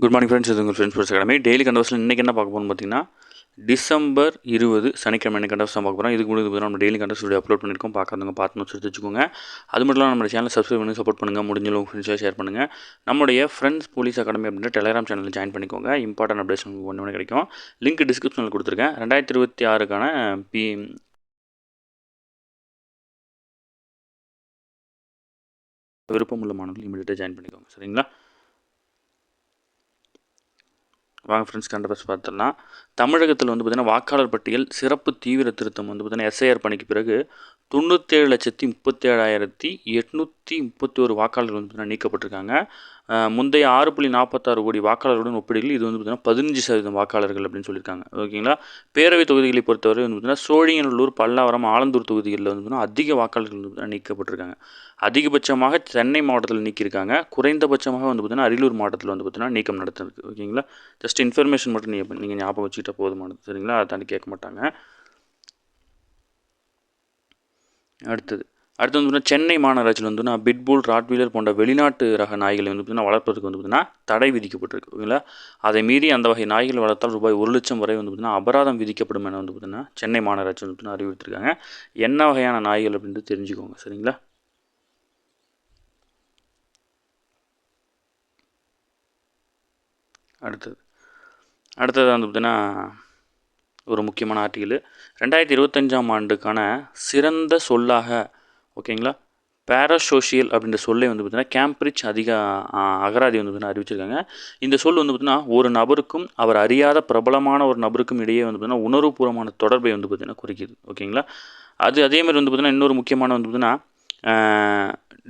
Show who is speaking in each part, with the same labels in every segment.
Speaker 1: Good morning friends. இது உங்கள் friends academy daily கண்டவர்ஸில் இன்றைக்கி என்ன பார்க்க போகணும்னு பார்த்தீங்கன்னா டிசம்பர் 20 சனிக்கிழமை என்ன கண்டவர்ஸ் தான் பார்க்க போகிறோம். இதுக்கு முன்னாடி நம்ம டெய்லி கண்டவர்ஸ் வீடியோ அப்லோட் பண்ணியிருக்கோம். பார்க்காதவங்க பார்த்து நோட்ஸ் எடுத்து வச்சுக்கோங்க. அது மட்டும் இல்லாமல் நம்ம சேனலை சப்ஸ்கிரைப் பண்ணி சப்போர்ட் பண்ணுங்கள். முடிஞ்சளவு உங்கள் ஃப்ரெண்ட்ஸாக ஷேர் பண்ணுங்கள். நம்முடைய ஃப்ரெண்ட்ஸ் போலீஸ் அகாடமி அப்படின்ற டெலிகிராம் சேனலில் ஜாயின் பண்ணிக்கோங்க. இம்பார்ட்டன்ட் அப்டேட்ஸ் உங்களுக்கு ஒன்று கிடைக்கும். லிங்க் டிஸ்கிரிப்ஷனில் கொடுத்துருக்கேன். 2026க்கான விருப்பமுள்ள மாணவர்கள் இமீடியட்டாக ஜாயின் பண்ணிக்கோங்க. சரிங்களா? வாங்க ஃப்ரெண்ட்ஸ், கண்டபஸ் பார்த்துடலாம். தமிழகத்தில் வந்து பார்த்திங்கன்னா வாக்காளர் பட்டியல் சிறப்பு தீவிர திருத்தம் வந்து பார்த்திங்கன்னா எஸ்ஐஆர் பணிக்கு பிறகு 97,37,831 வாக்காளர்கள் வந்து பார்த்திங்கன்னா நீக்கப்பட்டிருக்காங்க. முந்தைய 6.46 கோடி வாக்காளர்களுடன் ஒப்பிடுகையில் இது வந்து பார்த்திங்கன்னா 15% வாக்காளர்கள் அப்படின்னு சொல்லியிருக்காங்க. ஓகேங்களா? பேரவைத் தொகுதிகளை பொறுத்தவரை வந்து பார்த்திங்கன்னா சோழிங்கநல்லூர், பல்லாவரம், ஆலந்தூர் தொகுதிகளில் வந்து பார்த்திங்கன்னா அதிக வாக்காளர்கள் வந்து நீக்கப்பட்டிருக்காங்க. அதிகபட்சமாக சென்னை மாவட்டத்தில் நீக்கியிருக்காங்க. குறைந்தபட்சமாக வந்து பார்த்திங்கன்னா அரியலூர் மாவட்டத்தில் வந்து பார்த்திங்கன்னா நீக்கம் நடத்திருக்கு. ஓகேங்களா? ஜஸ்ட் இன்ஃபர்மேஷன் மட்டும் நீங்கள் ஞாபகம் வச்சுக்கிட்டால் போதுமானது. சரிங்களா? அதை தாண்டி கேட்க மாட்டாங்க. அடுத்து வந்து பார்த்தீங்கன்னா சென்னை மாநகராட்சியில் வந்து பிட்புல், ராட்வீலர் போன்ற வெளிநாட்டு ரக நாய்களை வந்து பார்த்திங்கன்னா வளர்ப்பதற்கு வந்து பார்த்திங்கன்னா தடை விதிக்கப்பட்டிருக்கு. ஓகேங்களா? அதை மீறி அந்த வகை நாய்கள் வளர்த்தால் ரூபாய் 1 லட்சம் வரை வந்து பார்த்திங்கன்னா அபராதம் விதிக்கப்படும் என வந்து பார்த்திங்கன்னா சென்னை மாநகராட்சி வந்து பார்த்திங்கன்னா அறிவித்திருக்காங்க. என்ன வகையான நாய்கள் அப்படின்ட்டு தெரிஞ்சுக்கோங்க. சரிங்களா? அடுத்தது வந்து பார்த்திங்கன்னா ஒரு முக்கியமான ஆர்டிக்கல் 2025ஆம் ஆண்டுக்கான சிறந்த சொல்லாக, ஓகேங்களா, பேராசோஷியல் அப்படின்ற சொல்லை வந்து பார்த்திங்கன்னா கேம்பிரிட்ஜ் அகராதி வந்து பார்த்திங்கன்னா அறிவிச்சிருக்காங்க. இந்த சொல் வந்து பார்த்திங்கன்னா ஒரு நபருக்கும் அவர் அறியாத பிரபலமான ஒரு நபருக்கும் இடையே வந்து பார்த்திங்கன்னா உணர்வுபூர்வமான தொடர்பை வந்து பார்த்திங்கன்னா குறிக்குது. ஓகேங்களா? அதேமாதிரி வந்து பார்த்திங்கன்னா இன்னொரு முக்கியமான வந்து பார்த்திங்கன்னா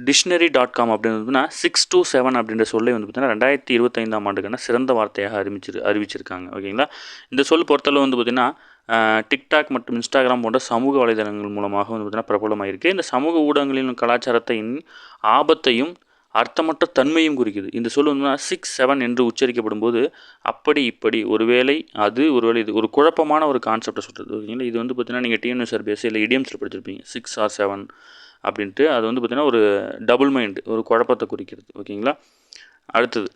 Speaker 1: டிக்ஷனரி.com அப்படின்னு வந்து 627 அப்படின்ற சொல்லை வந்து பார்த்திங்கன்னா 2025ஆம் ஆண்டுக்கான சிறந்த வார்த்தையாக அறிவிச்சிருக்காங்க. ஓகேங்களா? இந்த சொல் பொறுத்தளவு வந்து பார்த்திங்கன்னா டிக்டாக் மற்றும் இன்ஸ்டாகிராம் போன்ற சமூக வலைதளங்கள் மூலமாக வந்து பார்த்திங்கன்னா பிரபலமாயிருக்கு. இந்த சமூக ஊடகங்களின் கலாச்சாரத்தின் ஆபத்தையும் அர்த்தமற்ற தன்மையும் குறிக்குது. இந்த சொல் வந்து 67 என்று உச்சரிக்கப்படும் போது அப்படி இப்படி ஒருவேளை இது ஒரு குழப்பமான ஒரு கான்செப்டை சொல்கிறது. ஓகேங்களா? இது வந்து பார்த்திங்கன்னா நீங்கள் டிஎன்எஸ்ஆர்பிஎஸ்சி இல்லை இடியம்ஸில் படிச்சிருப்பீங்க. 6 or 7 அப்படின்ட்டு. அது வந்து பார்த்திங்கன்னா ஒரு டபுள் மைண்டு, ஒரு குழப்பத்தை குறிக்கிறது. ஓகேங்களா? அடுத்தது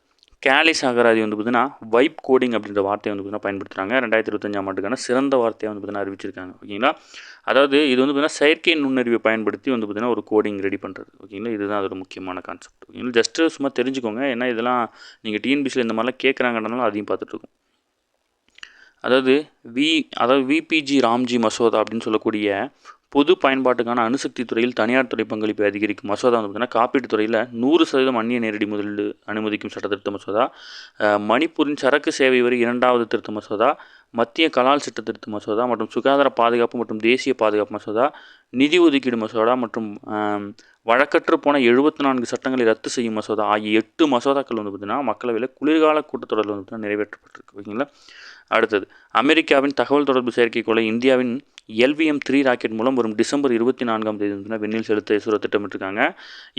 Speaker 1: கேலிஸ் அகராதி வந்து பார்த்திங்கன்னா வைப் கோடிங் அப்படின்ற வார்த்தையை வந்து பார்த்திங்கன்னா பயன்படுத்துகிறாங்க. 2025ஆம் ஆண்டுக்கான சிறந்த வார்த்தையை வந்து பார்த்திங்கன்னா அறிவிச்சிருக்காங்க. ஓகேங்களா? அதாவது இது வந்து பார்த்திங்கன்னா செயற்கை நுண்ணறிவை பயன்படுத்தி வந்து பார்த்திங்கன்னா ஒரு கோடிங் ரெடி பண்ணுறது. ஓகேங்களா? இதுதான் அதோட முக்கியமான கான்செப்ட். ஓகேங்களா? ஜஸ்ட்டு சும்மா தெரிஞ்சுக்கோங்க. ஏன்னா இதெல்லாம் நீங்கள் டிஎன்பிசியில் இந்த மாதிரிலாம் கேட்குறாங்கன்றனால அதையும் பார்த்துட்ருக்கோம். அதாவது விபிஜி ராம்ஜி மசோதா அப்படின்னு சொல்லக்கூடிய பொது பயன்பாட்டுக்கான அணுசக்தி துறையில் தனியார் துறை பங்களிப்பை அதிகரிக்கும் மசோதா வந்து பார்த்திங்கன்னா காப்பீட்டுத் துறையில் 100% அந்நிய நேரடி முதலீடு அனுமதிக்கும் சட்ட திருத்த மசோதா, மணிப்பூரின் சரக்கு சேவை வரி 2வது திருத்த மசோதா, மத்திய கலால் சட்ட திருத்த மசோதா மற்றும் சுகாதார பாதுகாப்பு மற்றும் தேசிய பாதுகாப்பு மசோதா, நிதி ஒதுக்கீடு மசோதா மற்றும் வழக்கற்று போன 74 சட்டங்களை ரத்து செய்யும் மசோதா ஆகிய 8 மசோதாக்கள் வந்து பார்த்திங்கன்னா மக்களவையில் குளிர்கால கூட்டத்தொடரில் வந்து பார்த்திங்கன்னா நிறைவேற்றப்பட்டிருக்கு. ஓகேங்களா? அடுத்தது அமெரிக்காவின் தகவல் தொடர்பு செயற்கைக்கோளை இந்தியாவின் LVM-3 ராக்கெட் மூலம் வரும் டிசம்பர் 24ஆம் தேதி வந்து விண்ணில் செலுத்த இஸ்ரோ திட்டமிட்டிருக்காங்க.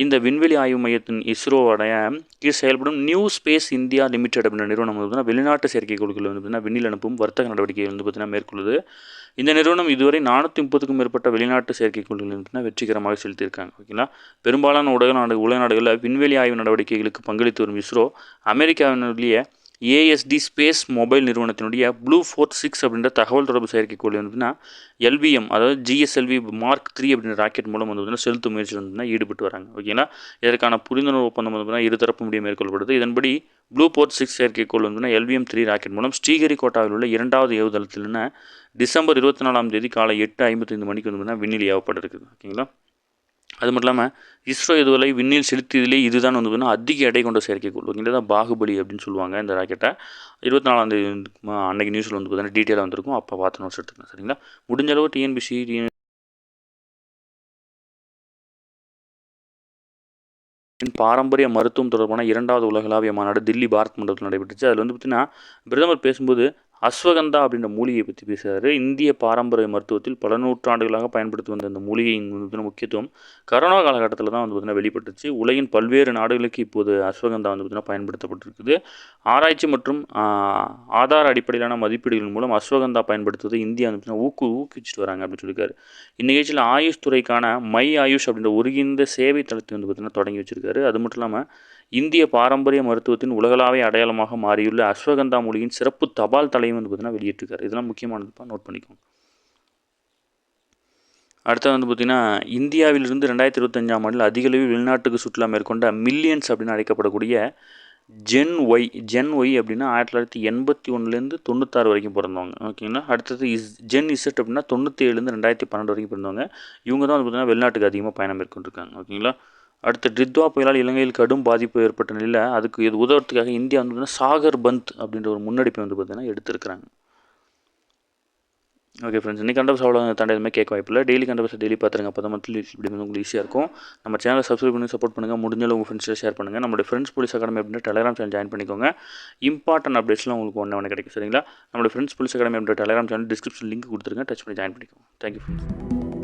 Speaker 1: இந்த விண்வெளி ஆய்வு மையத்தின் இஸ்ரோவோடைய கீழ் செயல்படும் நியூ ஸ்பேஸ் இந்தியா லிமிடெட் அப்படின்ற நிறுவனம் வந்து வெளிநாட்டு செயற்கைக்கோள்கள் வந்து விண்ணில் அனுப்பும் வர்த்தக நடவடிக்கைகள் வந்து பார்த்திங்கன்னா மேற்கொள்ளுது. இந்த நிறுவனம் இதுவரை 430க்கும் மேற்பட்ட வெளிநாட்டு செயற்கைக்கோள்கள் வந்து வெற்றிகரமாக செலுத்தியிருக்காங்க. ஓகேங்களா? பெரும்பாலான உலக நாடுகளில் விண்வெளி ஆய்வு நடவடிக்கைகளுக்கு பங்களித்து வரும் இஸ்ரோ அமெரிக்காவினுடைய ASD ஸ்பேஸ் மொபைல் நிறுவனத்தினுடைய ப்ளூ ஃபோர்ட் 6 அப்படின்ற தகவல் தொடர்பு செயற்கைக்கோள் வந்துன்னா LVM, அதாவது GSLV Mark 3 அப்படின்ற ராக்கெட் மூலம் வந்து செலுத்தும் முயற்சியில் வந்து ஈடுபட்டு வராங்க. ஓகேங்களா? இதற்கான புரிந்துணர்வு ஒப்பந்தம் வந்து இருதரப்பு முடிய மேற்கொள்ளப்படுது. இதன்படி ப்ளூ ஃபோர்ட் 6 செயற்கைக்கோள் வந்து LVM-3 ராக்கெட் மூலம் ஸ்ரீஹரிகோட்டாவில் உள்ள 2வது ஏவுதளத்தில் டிசம்பர் 24ஆம் தேதி காலை 8:55 மணிக்கு வந்து விண்ணில் ஏவப்பட இருக்குது. ஓகேங்களா? அது மட்டும் இல்லாமல் இஸ்ரோ இதுவரை விண்ணில் செலுத்தியதிலே இதுதான் வந்து பார்த்திங்கன்னா அதிக எடை கொண்ட செயற்கைக்கோள். ஓகேங்களா? தான் பாகுபலி அப்படின்னு சொல்லுவாங்க இந்த ராக்கெட்டை. 24ஆம் தேதி அன்றைக்கி நியூஸில் வந்து பார்த்திங்கன்னா டீட்டெயிலாக வந்திருக்கும். அப்போ பார்த்து நோட்ஸ் எடுத்துக்கலாம். சரிங்களா? முடிஞ்ச அளவு டிஎன்பிசி பாரம்பரிய மருத்துவம் தொடர்பான 2வது உலகளாவிய மாநாடு தில்லி பாரத் மண்டபத்தில் நடைபெற்றுச்சு. அதில் வந்து பார்த்திங்கன்னா பிரதமர் பேசும்போது அஸ்வகந்தா அப்படின்ற மூலிகையை பற்றி பேசுகிறாரு. இந்திய பாரம்பரிய மருத்துவத்தில் பல நூற்றாண்டுகளாக பயன்படுத்தி வந்த இந்த மூலிகையின் முக்கியத்துவம் கரோனா காலகட்டத்தில் தான் வந்து பார்த்திங்கன்னா வெளிப்பட்டுச்சு. உலகின் பல்வேறு நாடுகளுக்கு இப்போது அஸ்வகந்தா வந்து பார்த்திங்கன்னா பயன்படுத்தப்பட்டிருக்குது. ஆராய்ச்சி மற்றும் ஆதார அடிப்படையிலான மதிப்பீடுகள் மூலம் அஸ்வகந்தா பயன்படுத்துவதை இந்தியா வந்து ஊக்குவிச்சுட்டு வராங்க அப்படின்னு சொல்லியிருக்காரு. இந்நிகழ்ச்சியில் ஆயுஷ் துறைக்கான மை ஆயுஷ் அப்படின்ற ஒருங்கிணைந்த சேவை தளத்தை வந்து பார்த்திங்கன்னா தொடங்கி வச்சிருக்காரு. அது மட்டும் இல்லாமல் இந்திய பாரம்பரிய மருத்துவத்தின் உலகளாவிய அடையாளமாக மாறியுள்ள அஸ்வகந்தா மூலிகையின் சிறப்பு தபால் தலையும் வந்து பார்த்திங்கன்னா வெளியிட்டிருக்காரு. இதெல்லாம் முக்கியமானதுப்பா, நோட் பண்ணிக்கோங்க. அடுத்தது வந்து பார்த்திங்கன்னா, இந்தியாவிலிருந்து 2025ஆம் ஆண்டில் அதிகளவில் வெளிநாட்டுக்கு சுற்றுலா மேற்கொண்ட மில்லியன்ஸ் அப்படின்னு அழைக்கப்படக்கூடிய ஜென் ஒய் அப்படின்னா 1981லேருந்து 96 வரைக்கும் பிறந்தவங்க. ஓகேங்களா. அடுத்தது ஜென் இசட் அப்படின்னா 97லேருந்து 2012 வரைக்கும் பிறந்தவங்க. இவங்க தான் வந்து பார்த்திங்கன்னா வெளிநாட்டுக்கு அதிகமாக பயணம் மேற்கொண்டிருக்காங்க. ஓகேங்களா. அடுத்து டித்வா புயலால் இலங்கையில் கடும் பாதிப்பு ஏற்பட்ட நிலையில் அதுக்கு இது உதவுறதுக்காக இந்தியா வந்து பார்த்திங்கன்னா சாகர் பந்த் அப்படின்ற ஒரு முன்னெடுப்பை வந்து பார்த்திங்கன்னா எடுத்திருக்கிறாங்க. ஓகே ஃப்ரெண்ட்ஸ், இன்றைக்கி கண்டபஸ் அவ்வளோ தாண்டி எதுவுமே கேட்க வாய்ப்பில்லை. டெய்லி கண்டபஸ் டெய்லி பார்த்துருங்க. அப்போ தான் மந்த்லி இப்படி வந்து உங்களுக்கு ஈஸியாக இருக்கும். நம்ம சேனலை சப்ஸ்கிரைப் பண்ணி சப்போர்ட் பண்ணுங்கள். முடிஞ்சாலும் உங்கள் ஃப்ரெண்ட்ஸில் ஷேர் பண்ணுங்கள். நம்மளுடைய ஃப்ரெண்ட்ஸ் போலீஸ் அகாடமி அப்படின்ற டெலிகிராம் சேனல் ஜாயின் பண்ணிக்கோங்க. இம்பார்ட்டன்ட் அப்டேட்ஸ்லாம் உங்களுக்கு ஒன்று கிடைக்கும். சரிங்களா. நம்மளுடைய ஃப்ரெண்ட்ஸ் போலீஸ் அகாடமி அப்படின்ற டெலிகிராம் சேனல் டிஸ்கிரிப்ஷன் லிங்க் கொடுத்துருங்க. டச் பண்ணி ஜாயின் பண்ணிக்கோங்க. Thank you friends.